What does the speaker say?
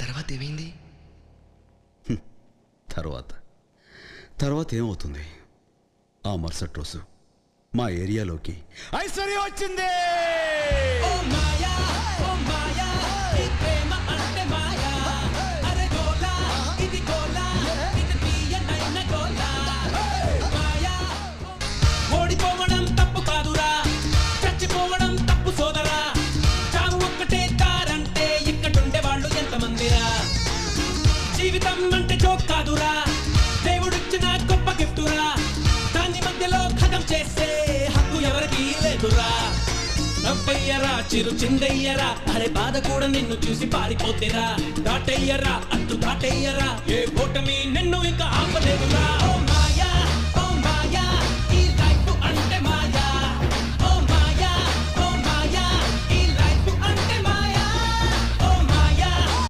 తర్వాత ఏమైంది? తర్వాత ఏమవుతుంది? ఆ మరుసటి రోజు మా ఏరియాలోకి ఐశ్వర్య వచ్చింది. ఓడిపోవడం తప్పు కాదురా, చచ్చిపోవడం తప్పు సోదరా. చావు ఒక్కటే దారంటే ఇక్కడుండే వాళ్ళు ఎంతమందిరా? జీవితం అంటే జోక్ కాదురా, దేవుడిచ్చిన గొప్ప గిఫ్టురా. దాని మధ్యలో ఖతం చేసే హక్కు ఎవరికి లేదురా. నవ్వయ్యరా, చిరు చిందయ్యరా, అరే బాధ కూడా నిన్ను చూసి పారిపోతేరా. దాటయ్యరా, అట్టు దాటయ్యరా, ఏ ఓటమి నిన్ను ఇంకా ఆపలేదురా.